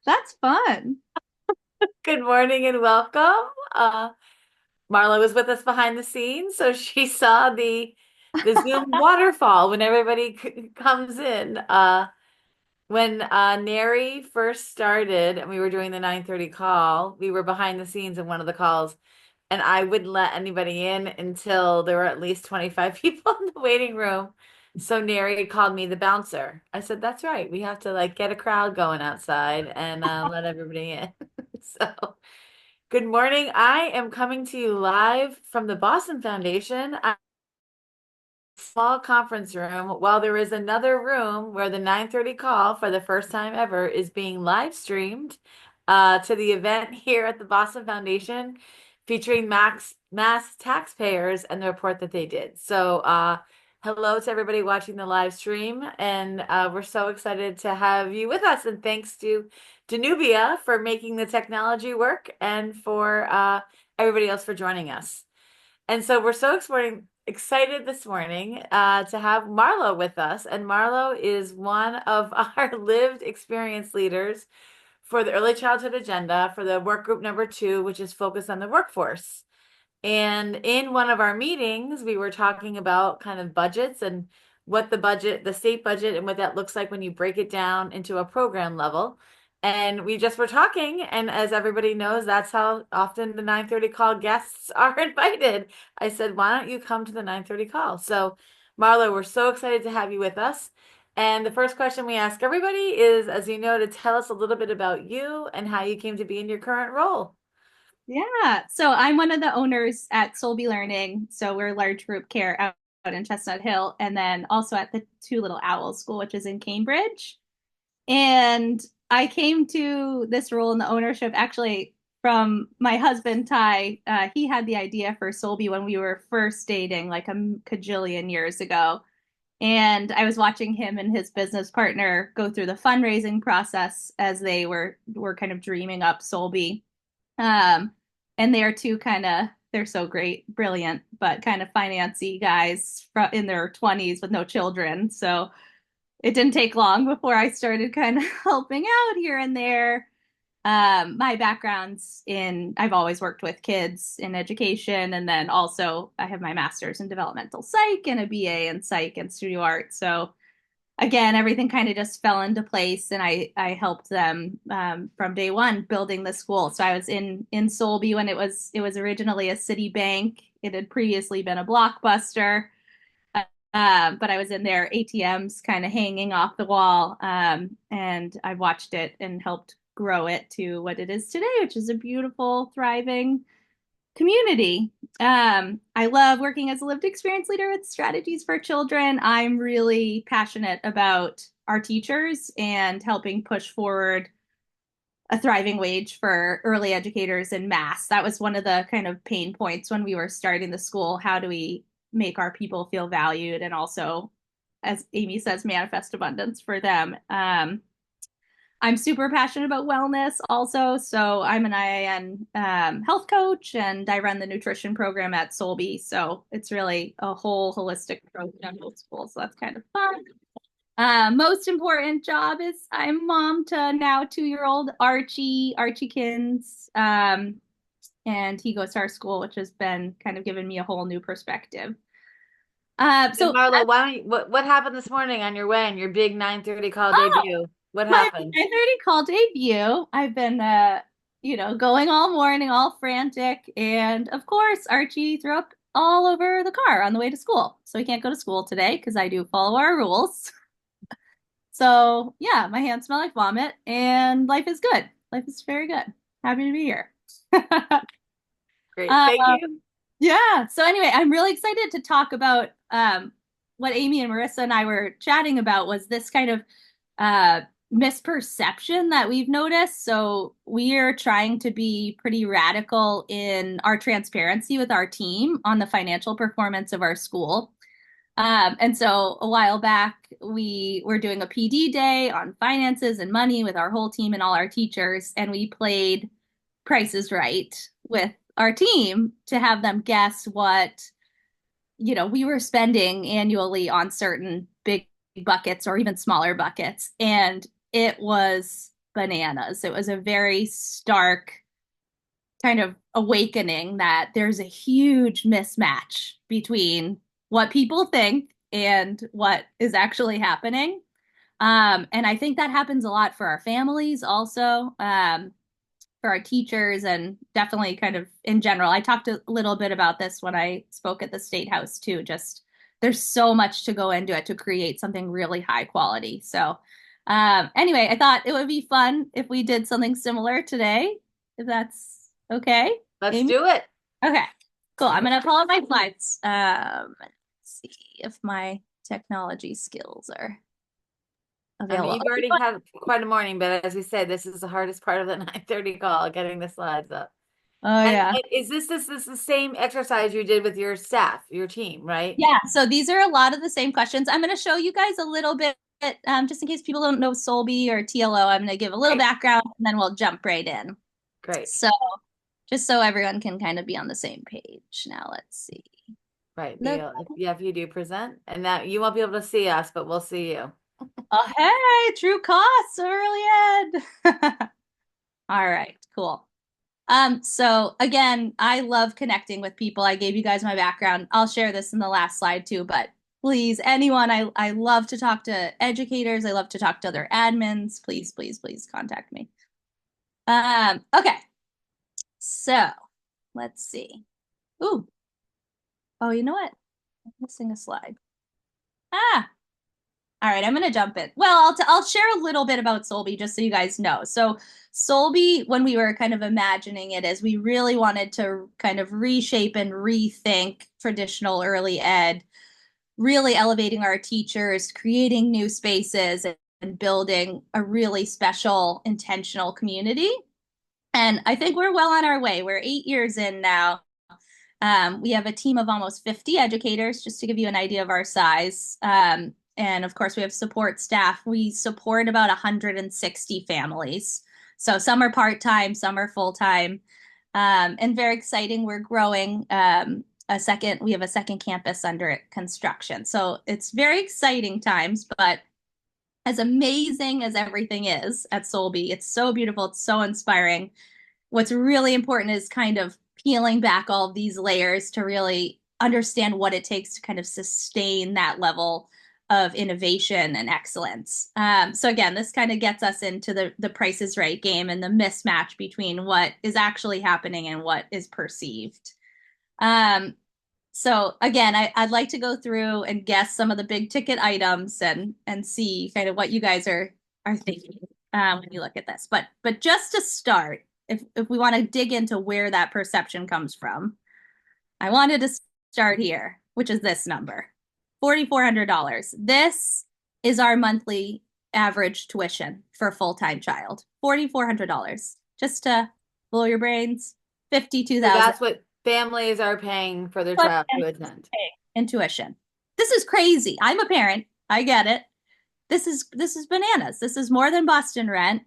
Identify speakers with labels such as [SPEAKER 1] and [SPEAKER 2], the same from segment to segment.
[SPEAKER 1] That's fun.
[SPEAKER 2] Good morning and welcome. Marlo was with us behind the scenes, so she saw the Zoom waterfall when everybody comes in. When Neri first started and we were doing the 9:30 call, we were behind the scenes in one of the calls, and I wouldn't let anybody in until there were at least 25 people in the waiting room. So Neri called me the bouncer. I said, "That's right. We have to like get a crowd going outside and let everybody in." So. Good morning. I am coming to you live from the Boston Foundation, a small conference room, while there is another room where the 9:30 call for the first time ever is being live streamed to the event here at the Boston Foundation featuring mass taxpayers and the report that they did. So, hello to everybody watching the live stream, and we're so excited to have you with us. And thanks to Danubia for making the technology work and for everybody else for joining us. And so we're so excited this morning to have Marlo with us. And Marlo is one of our lived experience leaders for the early childhood agenda for the work group number 2, which is focused on the workforce. And in one of our meetings, we were talking about kind of budgets and what the state budget, and what that looks like when you break it down into a program level. And we just were talking, and as everybody knows, that's how often the 9:30 call guests are invited. I said, "Why don't you come to the 9:30 call?" So, Marlo, we're so excited to have you with us. And the first question we ask everybody is, as you know, to tell us a little bit about you and how you came to be in your current role.
[SPEAKER 1] Yeah. So I'm one of the owners at SolBe Learning. So we're large group care out in Chestnut Hill, and then also at the Two Little Owls School, which is in Cambridge. And I came to this role in the ownership actually from my husband, Ty. He had the idea for SolBe when we were first dating, like a cajillion years ago. And I was watching him and his business partner go through the fundraising process as they were kind of dreaming up SolBe. Um, and they are two kind of they're so great, brilliant, but kind of financy guys in their 20s with no children. So it didn't take long before I started kind of helping out here and there. My background's I've always worked with kids in education, and then also I have my master's in developmental psych and a BA in psych and studio art. So again, everything kind of just fell into place, and I helped them from day one building the school. So I was in SolBe when it was originally a city bank. It had previously been a Blockbuster, but I was in there, ATMs kind of hanging off the wall, and I watched it and helped grow it to what it is today, which is a beautiful, thriving community. I love working as a lived experience leader with strategies for children. I'm really passionate about our teachers and helping push forward a thriving wage for early educators in mass. That was one of the kind of pain points when we were starting the school. How do we make our people feel valued and also, as Amy says, manifest abundance for them? I'm super passionate about wellness also. So I'm an IIN health coach, and I run the nutrition program at SolBe. So it's really a whole holistic approach at whole school. So that's kind of fun. Most important job is I'm mom to now 2-year old Archiekins. And he goes to our school, which has been kind of given me a whole new perspective.
[SPEAKER 2] And
[SPEAKER 1] So
[SPEAKER 2] Marlo, why don't what happened this morning on your way on your big 9:30 call
[SPEAKER 1] oh,
[SPEAKER 2] debut? What
[SPEAKER 1] my
[SPEAKER 2] happened?
[SPEAKER 1] 9:30 call debut. I've been, going all morning, all frantic, and of course, Archie threw up all over the car on the way to school. So he can't go to school today because I do follow our rules. So yeah, my hands smell like vomit, and life is good. Life is very good. Happy to be here.
[SPEAKER 2] Great.
[SPEAKER 1] Um,
[SPEAKER 2] Thank you.
[SPEAKER 1] yeah. So anyway, I'm really excited to talk about what Amy and Marissa and I were chatting about was this kind of uh, misperception that we've noticed. So we are trying to be pretty radical in our transparency with our team on the financial performance of our school. And so a while back, we were doing a PD day on finances and money with our whole team and all our teachers, and we played Price is Right with our team to have them guess what, we were spending annually on certain big buckets or even smaller buckets. And it was bananas. It was a very stark kind of awakening that there's a huge mismatch between what people think and what is actually happening. And I think that happens a lot for our families also, for our teachers, and definitely kind of in general. I talked a little bit about this when I spoke at the State House too. Just there's so much to go into it to create something really high quality. So, anyway, I thought it would be fun if we did something similar today, if that's okay,
[SPEAKER 2] Let's
[SPEAKER 1] Amy.
[SPEAKER 2] do it.
[SPEAKER 1] Okay, cool. I'm gonna pull up my slides. Let's see if my technology skills are
[SPEAKER 2] I mean,
[SPEAKER 1] available.
[SPEAKER 2] you've already had quite a morning, but as we said, this is the hardest part of the 9:30 call, getting the slides up.
[SPEAKER 1] Oh yeah.
[SPEAKER 2] And is this the same exercise you did with your staff, your team, right?
[SPEAKER 1] Yeah, so these are a lot of the same questions. I'm going to show you guys a little bit, just in case people don't know SolBe or TLO. I'm going to give a little
[SPEAKER 2] Great,
[SPEAKER 1] background and then we'll jump right in.
[SPEAKER 2] great.
[SPEAKER 1] So, just so everyone can kind of be on the same page. Now, let's see.
[SPEAKER 2] Right.
[SPEAKER 1] Look.
[SPEAKER 2] Yeah, if you do present, and that you won't be able to see us, but we'll see you.
[SPEAKER 1] Oh, hey, true costs early ed. All right, cool. So again, I love connecting with people. I gave you guys my background. I'll share this in the last slide too, but please, anyone, I love to talk to educators. I love to talk to other admins. Please, please, please contact me. Okay. So let's see. Ooh. Oh, you know what? I'm missing a slide. Ah, all right, I'm going to jump in. Well, I'll share a little bit about SolBe just so you guys know. So SolBe, when we were kind of imagining it, is we really wanted to kind of reshape and rethink traditional early ed, really elevating our teachers, creating new spaces, and building a really special, intentional community. And I think we're well on our way. We're 8 years in now. We have a team of almost 50 educators, just to give you an idea of our size. And of course, we have support staff. We support about 160 families. So some are part-time, some are full-time. And very exciting, we're growing. We have a second campus under construction. So it's very exciting times, but as amazing as everything is at SolBe, it's so beautiful, it's so inspiring. What's really important is kind of peeling back all of these layers to really understand what it takes to kind of sustain that level of innovation and excellence. So again, this kind of gets us into the Price is Right game and the mismatch between what is actually happening and what is perceived. Um, so again, I'd like to go through and guess some of the big ticket items and see kind of what you guys are thinking when you look at this. But just to start, if we want to dig into where that perception comes from, I wanted to start here, which is this number, $4,400. This is our monthly average tuition for a full-time child, $4,400. Just to blow your brains,
[SPEAKER 2] So
[SPEAKER 1] 52,000
[SPEAKER 2] that's what families are paying for their child to attend.
[SPEAKER 1] in tuition. This is crazy. I'm a parent. I get it. This is bananas. This is more than Boston rent.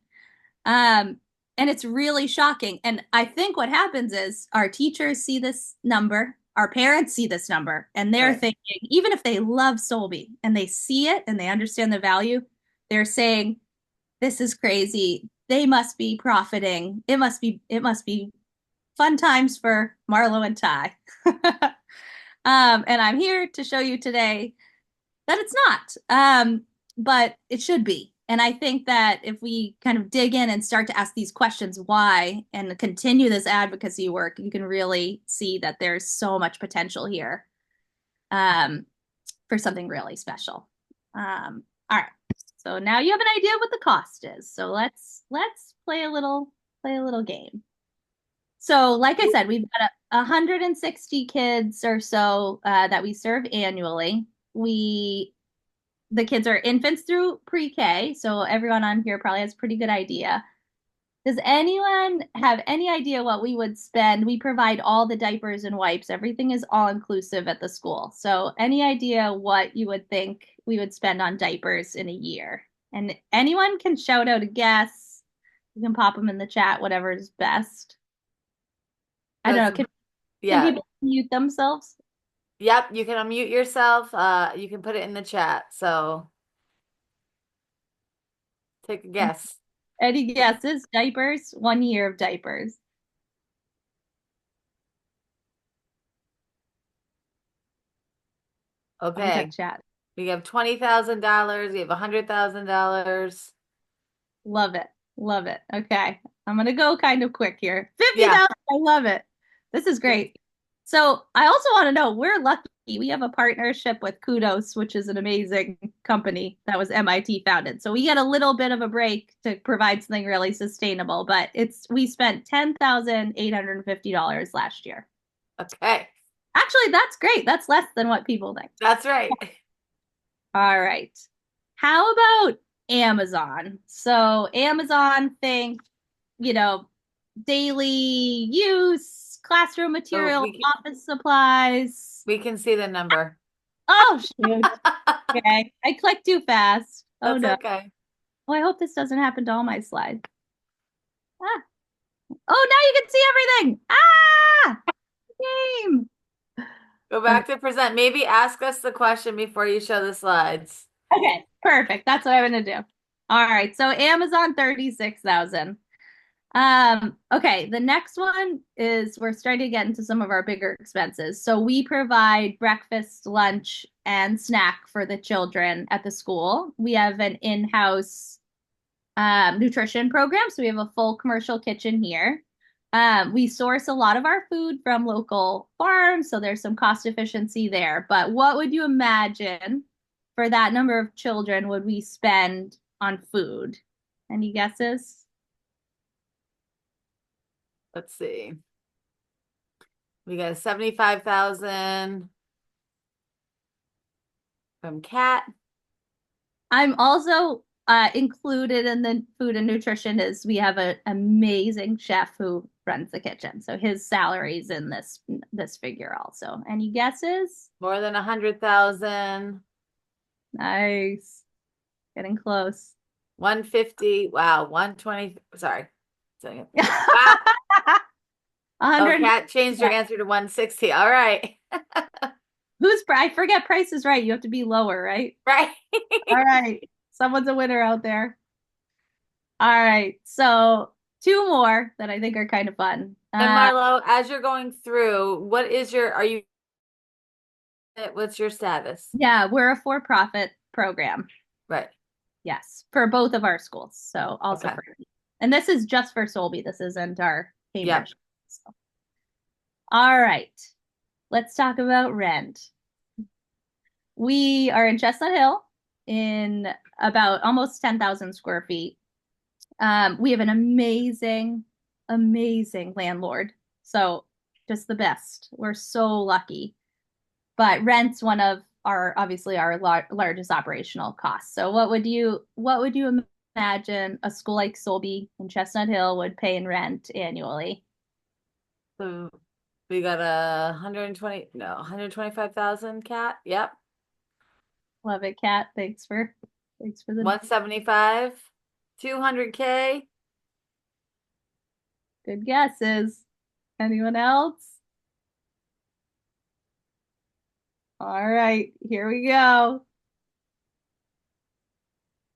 [SPEAKER 1] Um, and it's really shocking. And I think what happens is our teachers see this number, our parents see this number, and they're
[SPEAKER 2] Right.
[SPEAKER 1] thinking, even if they love Solby and they see it and they understand the value, they're saying, this is crazy. They must be profiting. It must be fun times for Marlo and Ty. And I'm here to show you today that it's not. But it should be. And I think that if we kind of dig in and start to ask these questions, why, and continue this advocacy work, you can really see that there's so much potential here um, for something really special. All right. So now you have an idea of what the cost is. So let's play a little game. So, like I said, we've got 160 kids or so that we serve annually. The kids are infants through pre-K, so everyone on here probably has a pretty good idea. Does anyone have any idea what we would spend? We provide all the diapers and wipes. Everything is all inclusive at the school. So any idea what you would think we would spend on diapers in a year? And anyone can shout out a guess. You can pop them in the chat, whatever is best. I don't
[SPEAKER 2] That's
[SPEAKER 1] know. Can
[SPEAKER 2] yeah.
[SPEAKER 1] people mute themselves?
[SPEAKER 2] Yep, you can unmute yourself. You can put it in the chat. So take a guess.
[SPEAKER 1] Any guesses? Diapers? 1 year of diapers. Someone check
[SPEAKER 2] Okay.
[SPEAKER 1] chat.
[SPEAKER 2] We have $20,000. We have $100,000.
[SPEAKER 1] Love it. Love it. Okay. I'm gonna go kind of quick here.
[SPEAKER 2] Yeah.
[SPEAKER 1] 50,000. I love it. This is great. So I also want to know we're lucky. We have a partnership with Kudos, which is an amazing company that was MIT founded. So we get a little bit of a break to provide something really sustainable, but we spent $10,850 last year.
[SPEAKER 2] Okay.
[SPEAKER 1] Actually, that's great. That's less than what people think.
[SPEAKER 2] That's right.
[SPEAKER 1] All right. How about Amazon? So Amazon, think, you know, daily use, classroom
[SPEAKER 2] So
[SPEAKER 1] material, office supplies.
[SPEAKER 2] we can see the number.
[SPEAKER 1] Oh, shoot. Okay. I clicked too fast. Oh,
[SPEAKER 2] That's
[SPEAKER 1] no.
[SPEAKER 2] okay.
[SPEAKER 1] Oh, I hope this doesn't happen to all my slides. Ah. Oh, now you can see everything. Ah, game.
[SPEAKER 2] Go
[SPEAKER 1] Okay.
[SPEAKER 2] back to present. Maybe ask us the question before you show the slides.
[SPEAKER 1] Okay. Perfect. That's what I'm going to do. All right. So Amazon 36,000. Okay, the next one is we're starting to get into some of our bigger expenses. So we provide breakfast, lunch, and snack for the children at the school. We have an in-house nutrition program, so we have a full commercial kitchen here. We source a lot of our food from local farms, so there's some cost efficiency there. But what would you imagine for that number of children would we spend on food? Any guesses?
[SPEAKER 2] Let's see. We got 75,000 from Cat.
[SPEAKER 1] I'm also included in the food and nutrition is we have an amazing chef who runs the kitchen. So his salary's in this figure also. Any guesses?
[SPEAKER 2] More than 100,000.
[SPEAKER 1] Nice. Getting close.
[SPEAKER 2] 150. Wow. 120. Sorry. Wow. Oh,
[SPEAKER 1] 100.
[SPEAKER 2] Cat changed her answer to 160. All right.
[SPEAKER 1] I forget Price is Right. You have to be lower, right?
[SPEAKER 2] Right.
[SPEAKER 1] All right. Someone's a winner out there. All right. So two more that I think are kind of fun.
[SPEAKER 2] And Marlo, as you're going through, what's your status?
[SPEAKER 1] Yeah, we're a for-profit program.
[SPEAKER 2] Right.
[SPEAKER 1] Yes, for both of our schools. So also
[SPEAKER 2] Okay.
[SPEAKER 1] for, and this is just for SolBe. This isn't our
[SPEAKER 2] Yep.
[SPEAKER 1] Cambridge. So. All right, let's talk about rent. We are in Chestnut Hill in about almost 10,000 square feet. We have an amazing, amazing landlord. So just the best. We're so lucky. But rent's one of our obviously our largest operational costs. So what would you imagine a school like SolBe in Chestnut Hill would pay in rent annually?
[SPEAKER 2] So we got a 120, no, 125,000 Cat. Yep.
[SPEAKER 1] Love it, Kat. Thanks for the
[SPEAKER 2] 175, 200K.
[SPEAKER 1] good guesses. Anyone else? All right, here we go.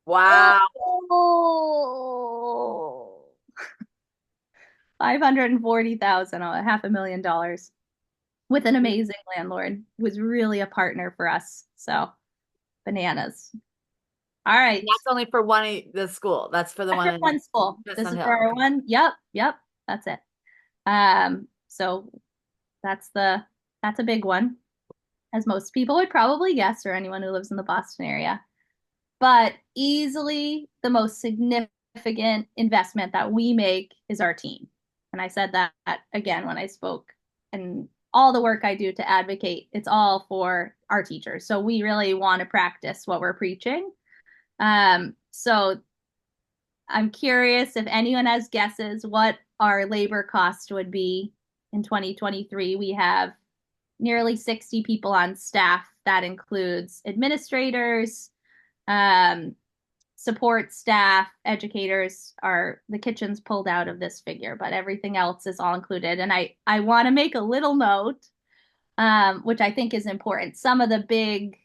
[SPEAKER 2] Wow.
[SPEAKER 1] Oh, 540,000, $500,000 with an amazing landlord who was really a partner for us. So bananas. All
[SPEAKER 2] And
[SPEAKER 1] right.
[SPEAKER 2] that's only for the school. That's for the
[SPEAKER 1] That's
[SPEAKER 2] one
[SPEAKER 1] for
[SPEAKER 2] in
[SPEAKER 1] one school. This
[SPEAKER 2] Chestnut
[SPEAKER 1] is
[SPEAKER 2] Hill.
[SPEAKER 1] for our
[SPEAKER 2] Okay.
[SPEAKER 1] one. Yep, that's it. So that's that's a big one, as most people would probably guess, or anyone who lives in the Boston area. But easily the most significant investment that we make is our team. And I said that again when I spoke, and all the work I do to advocate, it's all for our teachers. So we really want to practice what we're preaching. So I'm curious if anyone has guesses what our labor cost would be in 2023. We have nearly 60 people on staff. That includes administrators, um, support staff, educators. Are the kitchen's pulled out of this figure, but everything else is all included. And I want to make a little note, which I think is important. Some of the big,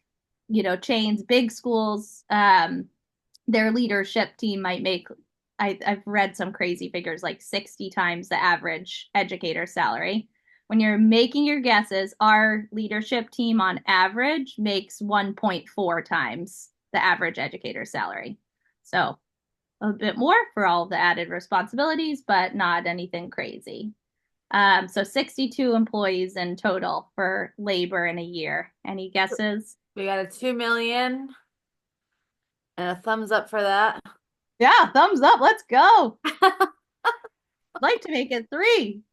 [SPEAKER 1] chains, big schools, their leadership team might make I've read some crazy figures like 60 times the average educator salary. When you're making your guesses, our leadership team on average makes 1.4 times the average educator salary. So a bit more for all the added responsibilities, but not anything crazy. So 62 employees in total for labor in a year. Any guesses?
[SPEAKER 2] We got a 2 million and a thumbs up for that.
[SPEAKER 1] Yeah, thumbs up. Let's go. I'd like to make it three.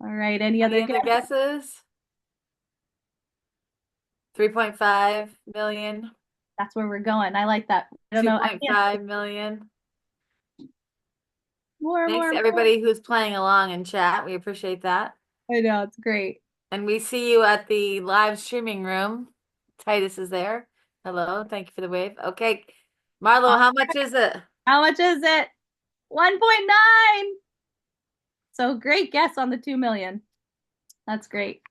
[SPEAKER 1] All right. Any
[SPEAKER 2] Any
[SPEAKER 1] other
[SPEAKER 2] other
[SPEAKER 1] guess?
[SPEAKER 2] guesses? 3.5 million,
[SPEAKER 1] That's where we're going. I like that. I don't know. I can't
[SPEAKER 2] 2.5 million.
[SPEAKER 1] more,
[SPEAKER 2] Thanks
[SPEAKER 1] more,
[SPEAKER 2] to
[SPEAKER 1] more.
[SPEAKER 2] everybody who's playing along in chat. We appreciate that.
[SPEAKER 1] I know it's great.
[SPEAKER 2] And we see you at the live streaming room. Titus is there. Hello. Thank you for the wave. Okay. Marlo, how much is it?
[SPEAKER 1] How much is it? 1.9. So great guess on the 2 million. That's great.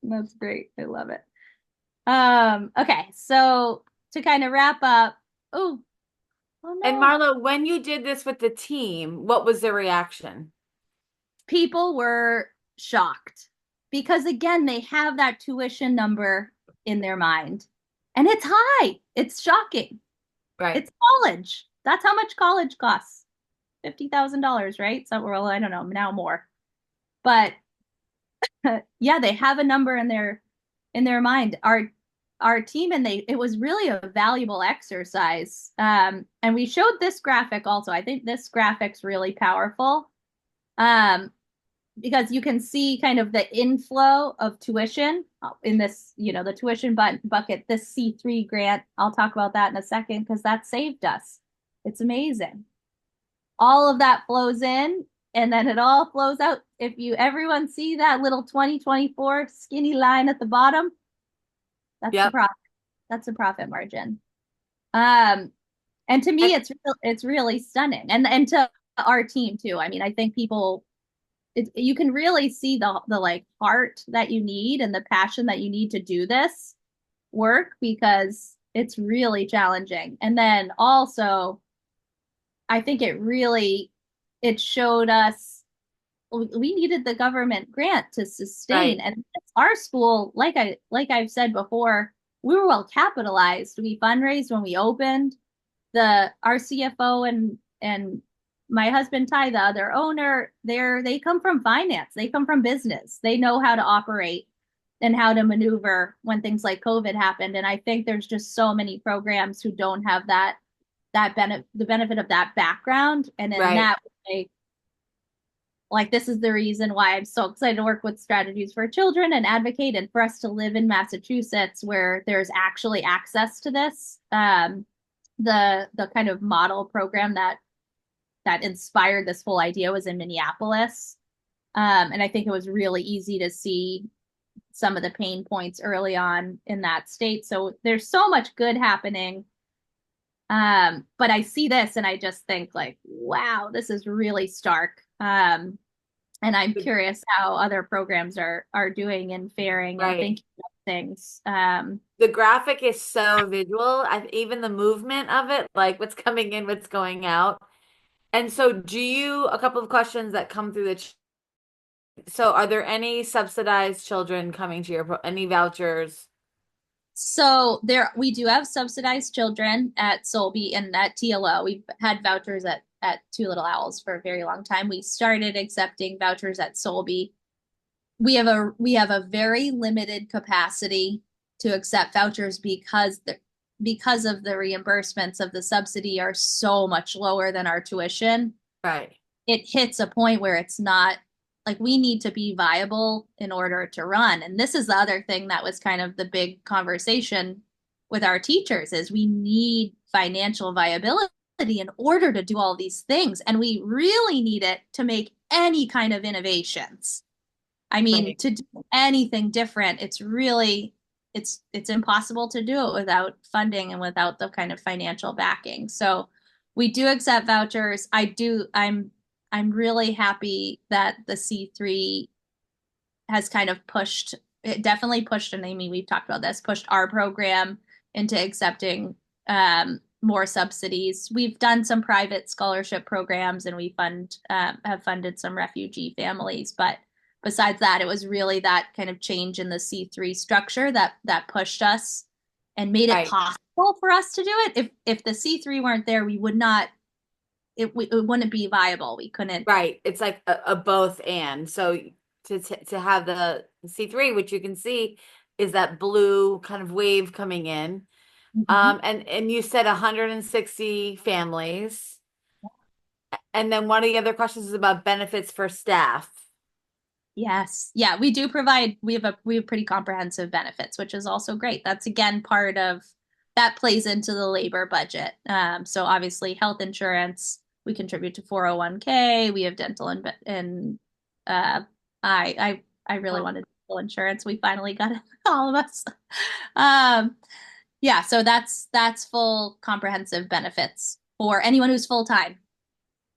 [SPEAKER 1] That's great. I love it. Okay, so to kind of wrap up, oh, oh
[SPEAKER 2] And
[SPEAKER 1] no.
[SPEAKER 2] Marlo, when you did this with the team, what was the reaction?
[SPEAKER 1] People were shocked because again, they have that tuition number in their mind. And it's high. It's shocking.
[SPEAKER 2] Right.
[SPEAKER 1] It's college. That's how much college costs. $50,000, right? So, well, I don't know, now more. But yeah, they have a number in their mind. Our team and they it was really a valuable exercise. And we showed this graphic also. I think this graphic's really powerful. Because you can see kind of the inflow of tuition in this, the tuition bucket, this C3 grant. I'll talk about that in a second because that saved us. It's amazing. All of that flows in and then it all flows out. If you everyone see that little 2024 skinny line at the bottom, that's the
[SPEAKER 2] Yep.
[SPEAKER 1] profit. That's the profit margin. Um, and to me,
[SPEAKER 2] And
[SPEAKER 1] it's really stunning, and to our team too. I mean, I think you can really see the like heart that you need and the passion that you need to do this work because it's really challenging. And then also, I think it showed us we needed the government grant to sustain.
[SPEAKER 2] right,
[SPEAKER 1] And our school, like I've said before, we were well capitalized. We fundraised when we opened. The our CFO and my husband Ty, the other owner, they come from finance. They come from business. They know how to operate and how to maneuver when things like COVID happened. And I think there's just so many programs who don't have the benefit of that background. And in
[SPEAKER 2] right,
[SPEAKER 1] that way, like this is the reason why I'm so excited to work with Strategies for Children and advocate and for us to live in Massachusetts where there's actually access to this. The kind of model program that inspired this whole idea was in Minneapolis. And I think it was really easy to see some of the pain points early on in that state. So there's so much good happening. But I see this and I just think like, wow, this is really stark. And I'm curious how other programs are doing and faring and
[SPEAKER 2] right.
[SPEAKER 1] thinking of things.
[SPEAKER 2] The graphic is so visual. Even the movement of it, like what's coming in, what's going out. And so, a couple of questions that come through so are there any subsidized children coming to any vouchers?
[SPEAKER 1] So we do have subsidized children at SolBe and at TLO. We've had vouchers at Two Little Owls for a very long time. We started accepting vouchers at SolBe. We have a very limited capacity to accept vouchers because of the reimbursements of the subsidy are so much lower than our tuition.
[SPEAKER 2] Right,
[SPEAKER 1] It hits a point where it's not like we need to be viable in order to run. And this is the other thing that was kind of the big conversation with our teachers is we need financial viability in order to do all these things. And we really need it to make any kind of innovations. I mean,
[SPEAKER 2] right,
[SPEAKER 1] to do anything different, it's impossible to do it without funding and without the kind of financial backing. So we do accept vouchers. I'm really happy that the C3 has kind of pushed it definitely pushed, and I mean we've talked about this, pushed our program into accepting more subsidies. We've done some private scholarship programs and we have funded some refugee families, but besides that, it was really that kind of change in the C3 structure that pushed us and made it
[SPEAKER 2] Right.
[SPEAKER 1] possible for us to do it. If the C3 weren't there, we would not it wouldn't be viable. We couldn't.
[SPEAKER 2] Right. It's like a both and. So to have the C3, which you can see is that blue kind of wave coming in.
[SPEAKER 1] Mhm.
[SPEAKER 2] And you said 160 families. And then one of the other questions is about benefits for staff.
[SPEAKER 1] Yes. Yeah, we do provide we have pretty comprehensive benefits, which is also great. That's again part of that plays into the labor budget. So obviously health insurance, we contribute to 401k, we have dental and uh I really
[SPEAKER 2] Oh.
[SPEAKER 1] wanted dental insurance. We finally got it, all of us. Um yeah, so that's full comprehensive benefits for anyone who's full time.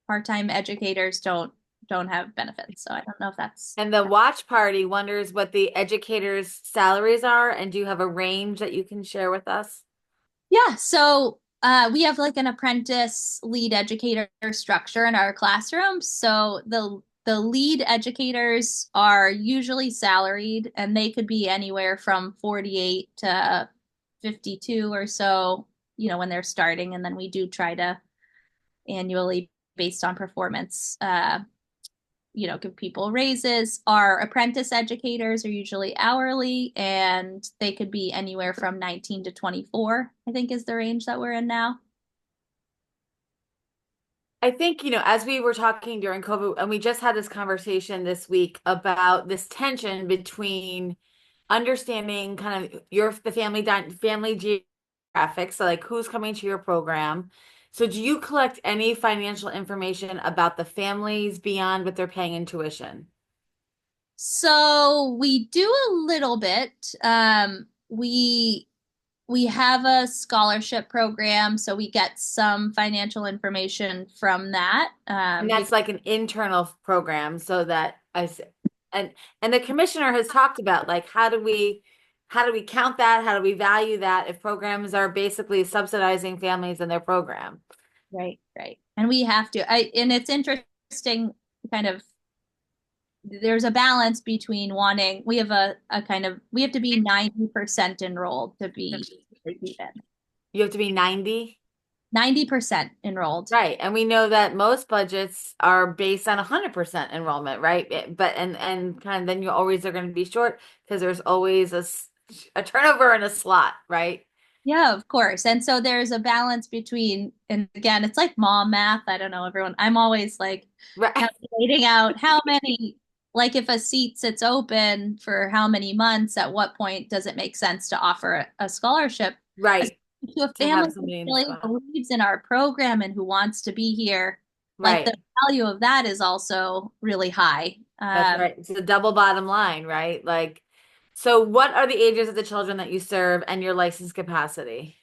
[SPEAKER 1] Part-time educators don't have benefits. So I don't know if that's
[SPEAKER 2] And the watch party wonders what the educators' salaries are, and do you have a range that you can share with us?
[SPEAKER 1] yeah. So we have like an apprentice lead educator structure in our classroom. So the lead educators are usually salaried, and they could be anywhere from 48 to 52 or so, when they're starting. And then we do try to annually, based on performance, give people raises. Our apprentice educators are usually hourly and they could be anywhere from 19 to 24, I think is the range that we're in now.
[SPEAKER 2] I think, as we were talking during COVID, and we just had this conversation this week about this tension between understanding kind of the family geographics, so like who's coming to your program. So do you collect any financial information about the families beyond what they're paying in tuition?
[SPEAKER 1] So we do a little bit. We have a scholarship program, so we get some financial information from that.
[SPEAKER 2] And that's like an internal program so that and the commissioner has talked about like how do we count that? How do we value that if programs are basically subsidizing families in their program?
[SPEAKER 1] Right, right. And we have to. And it's interesting kind of there's a balance between wanting we have a kind of we have to be 90% enrolled to be even.
[SPEAKER 2] You have to be 90.
[SPEAKER 1] 90% enrolled.
[SPEAKER 2] Right. And we know that most budgets are based on 100% enrollment, right? But and kind of then you always are going to be short because there's always a turnover in a slot, right?
[SPEAKER 1] Yeah, of course. And so there's a balance between, and again, it's like mom math. I don't know, everyone. I'm always like
[SPEAKER 2] Right.
[SPEAKER 1] calculating out how many, like if a seat sits open for how many months, at what point does it make sense to offer a scholarship
[SPEAKER 2] Right.
[SPEAKER 1] to a
[SPEAKER 2] To
[SPEAKER 1] family
[SPEAKER 2] have
[SPEAKER 1] who
[SPEAKER 2] somebody in the
[SPEAKER 1] really
[SPEAKER 2] spot.
[SPEAKER 1] believes in our program and who wants to be here? Like the
[SPEAKER 2] Right.
[SPEAKER 1] value of that is also really high.
[SPEAKER 2] That's right. It's a double bottom line, right? Like, so what are the ages of the children that you serve and your license capacity?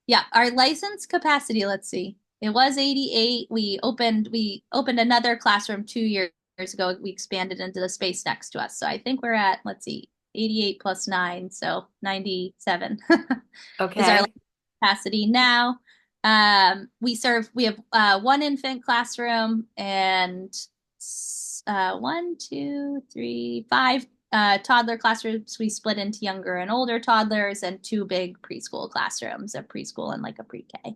[SPEAKER 1] Yeah, our license capacity, let's see. It was 88. We opened another classroom 2 years ago. We expanded into the space next to us. So I think we're at, let's see, 88 plus 9, so 97 is our
[SPEAKER 2] Okay.
[SPEAKER 1] capacity now. We have one infant classroom and one, two, three, five toddler classrooms. We split into younger and older toddlers and two big preschool classrooms, a preschool and like a pre-K.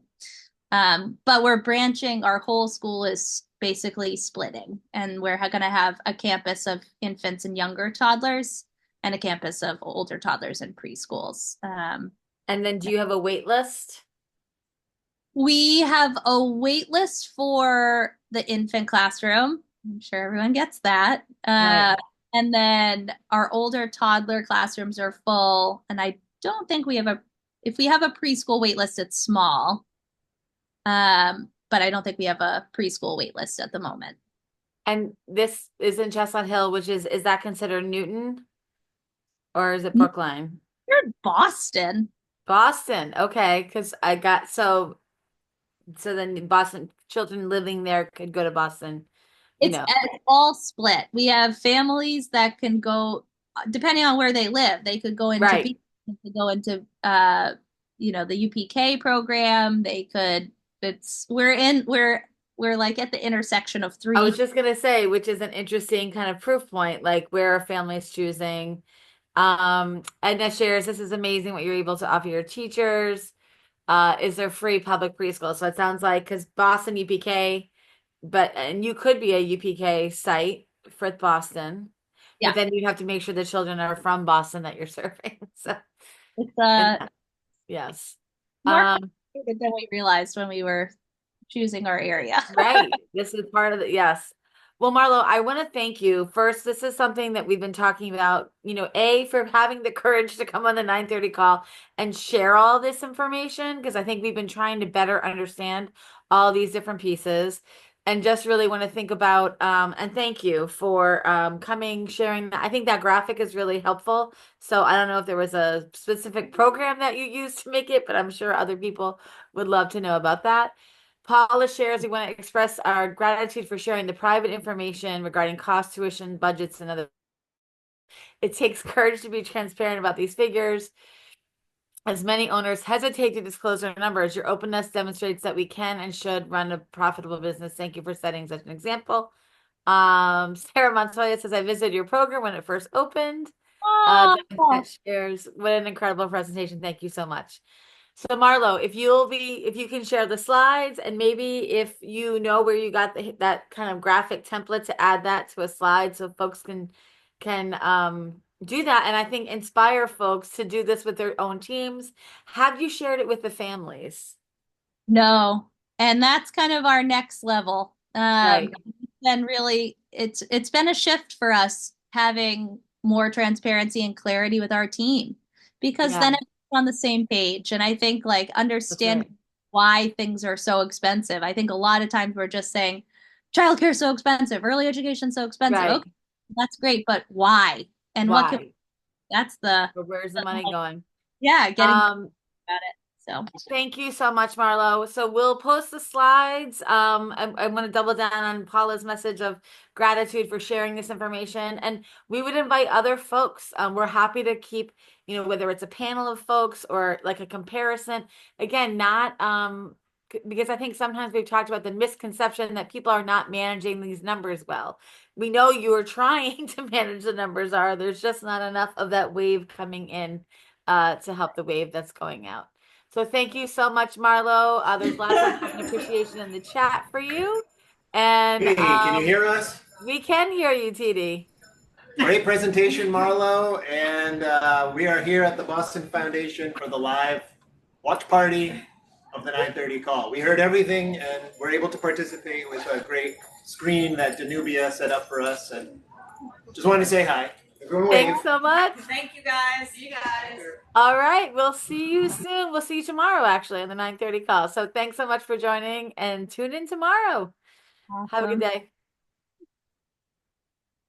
[SPEAKER 1] But we're branching, our whole school is basically splitting, and we're going to have a campus of infants and younger toddlers and a campus of older toddlers and preschools.
[SPEAKER 2] And then do you have a wait list?
[SPEAKER 1] We have a wait list for the infant classroom. I'm sure everyone gets that.
[SPEAKER 2] Right.
[SPEAKER 1] And then our older toddler classrooms are full. And I don't think if we have a preschool wait list, it's small. But I don't think we have a preschool wait list at the moment.
[SPEAKER 2] And this is in Chestnut Hill, which is that considered Newton or is it
[SPEAKER 1] You're
[SPEAKER 2] Brookline?
[SPEAKER 1] in Boston.
[SPEAKER 2] Boston. Okay. Because I got so then Boston children living there could go to Boston, you know.
[SPEAKER 1] It's all split. We have families that can go, depending on where they live, they could go into
[SPEAKER 2] Right.
[SPEAKER 1] B, they could go into the UPK program. They could, we're like at the intersection of
[SPEAKER 2] I was
[SPEAKER 1] three.
[SPEAKER 2] just gonna say, which is an interesting kind of proof point, like where a family's choosing. Edna shares, this is amazing what you're able to offer your teachers. Is there free public preschool? So it sounds like because Boston UPK, and you could be a UPK site for Boston, but
[SPEAKER 1] Yeah,
[SPEAKER 2] then you'd have to make sure the children are from Boston that you're serving. So,
[SPEAKER 1] it's
[SPEAKER 2] and yes.
[SPEAKER 1] more
[SPEAKER 2] Um,
[SPEAKER 1] complicated than we realized when we were choosing our area.
[SPEAKER 2] Right. This is part of the, yes. Well, Marlo, I want to thank you. First, this is something that we've been talking about, A, for having the courage to come on the 9:30 call and share all this information, because I think we've been trying to better understand all these different pieces. And just really want to think about, and thank you for coming, sharing that. I think that graphic is really helpful. So I don't know if there was a specific program that you used to make it, but I'm sure other people would love to know about that. Paula shares, we want to express our gratitude for sharing the private information regarding cost, tuition, budgets, and other. It takes courage to be transparent about these figures. As many owners hesitate to disclose their numbers, your openness demonstrates that we can and should run a profitable business. Thank you for setting such an example. Sarah Montoya says, I visited your program when it first opened.
[SPEAKER 1] Oh,
[SPEAKER 2] That shares, what an incredible presentation. Thank you so much. So Marlo, if you can share the slides and maybe if you know where you got that kind of graphic template to add that to a slide so folks can do that and I think inspire folks to do this with their own teams. Have you shared it with the families?
[SPEAKER 1] no. And that's kind of our next level.
[SPEAKER 2] Right.
[SPEAKER 1] Then really it's been a shift for us having more transparency and clarity with our team because
[SPEAKER 2] Yeah,
[SPEAKER 1] then it's on the same page. And I think like
[SPEAKER 2] that's right.
[SPEAKER 1] understanding why things are so expensive. I think a lot of times we're just saying childcare is so expensive, early education so expensive.
[SPEAKER 2] Right.
[SPEAKER 1] Okay, that's great, but why? And what can
[SPEAKER 2] Why?
[SPEAKER 1] that's the,
[SPEAKER 2] Or where's the money
[SPEAKER 1] the
[SPEAKER 2] going?
[SPEAKER 1] yeah, getting
[SPEAKER 2] Um,
[SPEAKER 1] at it. So
[SPEAKER 2] Thank you so much, Marlo. So we'll post the slides. I want to double down on Paula's message of gratitude for sharing this information. And we would invite other folks. We're happy to keep, whether it's a panel of folks or like a comparison. Again, not because I think sometimes we've talked about the misconception that people are not managing these numbers well. We know you are trying to manage the numbers are. There's just not enough of that wave coming in to help the wave that's going out. So thank you so much, Marlo. There's lots of love and appreciation in the chat for you. And
[SPEAKER 3] Hey, can you hear us?
[SPEAKER 2] we can hear you, TD.
[SPEAKER 3] Great presentation, Marlo. And we are here at the Boston Foundation for the live watch party of the 9:30 call. We heard everything and we're able to participate with a great screen that Danubia set up for us. And just wanted to say hi. Everyone wave.
[SPEAKER 2] Thanks so much.
[SPEAKER 4] Thank you guys. See you guys.
[SPEAKER 2] All right. We'll see you soon. We'll see you tomorrow, actually, on the 9:30 call. So thanks so much for joining and tune in tomorrow. Have a good
[SPEAKER 1] awesome.
[SPEAKER 2] day.